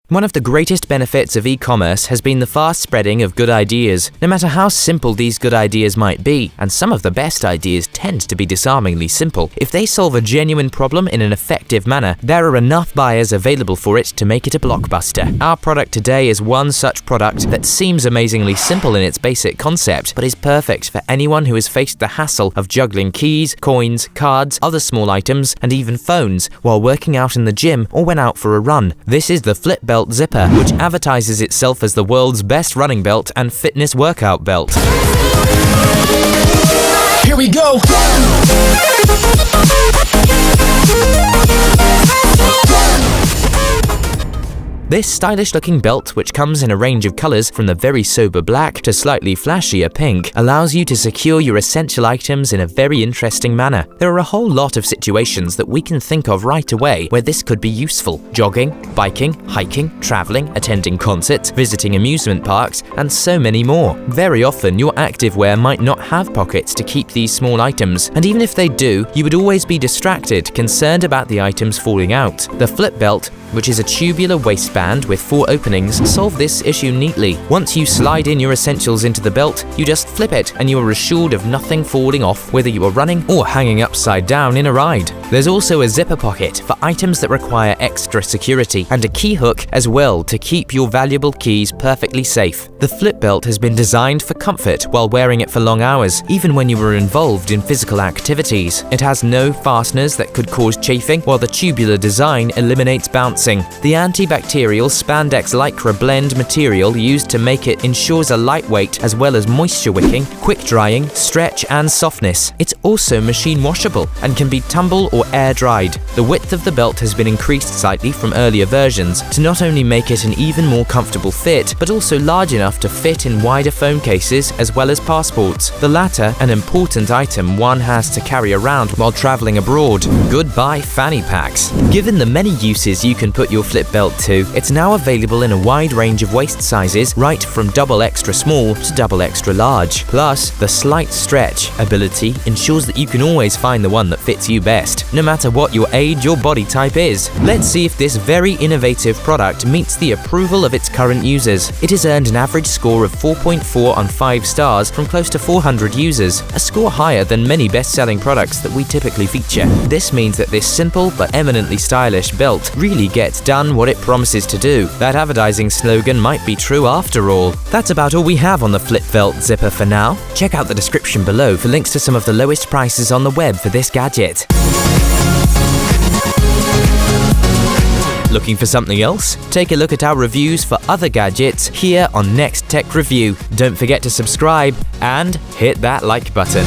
One of the greatest benefits of e-commerce has been the fast spreading of good ideas, no matter how simple these good ideas might be, and some of the best ideas tend to be disarmingly simple. If they solve a genuine problem in an effective manner, there are enough buyers available for it to make it a blockbuster. Our product today is one such product that seems amazingly simple in its basic concept, but is perfect for anyone who has faced the hassle of juggling keys, coins, cards, other small items, and even phones while working out in the gym or when out for a run. This is the FlipBelt Zipper, which advertises itself as the world's best running belt and fitness workout belt. Here we go! This stylish-looking belt, which comes in a range of colors from the very sober black to slightly flashier pink, allows you to secure your essential items in a very interesting manner. There are a whole lot of situations that we can think of right away where this could be useful. Jogging, biking, hiking, traveling, attending concerts, visiting amusement parks, and so many more. Very often, your activewear might not have pockets to keep these small items, and even if they do, you would always be distracted, concerned about the items falling out. The FlipBelt, which is a tubular waistband with 4 openings, solve this issue neatly. Once you slide in your essentials into the belt, you just flip it and you are assured of nothing falling off, whether you are running or hanging upside down in a ride. There's also a zipper pocket for items that require extra security, and a key hook as well to keep your valuable keys perfectly safe. The FlipBelt has been designed for comfort while wearing it for long hours, even when you are involved in physical activities. It has no fasteners that could cause chafing, while the tubular design eliminates bouncing. The antibacterial spandex lycra blend material used to make it ensures a lightweight as well as moisture wicking, quick drying, stretch and softness. It's also machine washable and can be tumble or air dried. The width of the belt has been increased slightly from earlier versions to not only make it an even more comfortable fit, but also large enough to fit in wider phone cases as well as passports. The latter, an important item one has to carry around while traveling abroad. Goodbye fanny packs. Given the many uses you can put your FlipBelt to, it's now available in a wide range of waist sizes, right from double extra small to double extra large. Plus, the slight stretch ability ensures that you can always find the one that fits you best, no matter what your age or body type is. Let's see if this very innovative product meets the approval of its current users. It has earned an average score of 4.4 on 5 stars from close to 400 users, a score higher than many best-selling products that we typically feature. This means that this simple but eminently stylish belt really gets done what it promises to do. That advertising slogan might be true after all. That's about all we have on the FlipBelt Zipper for now. Check out the description below for links to some of the lowest prices on the web for this gadget. Looking for something else? Take a look at our reviews for other gadgets here on Next Tech Review. Don't forget to subscribe and hit that like button.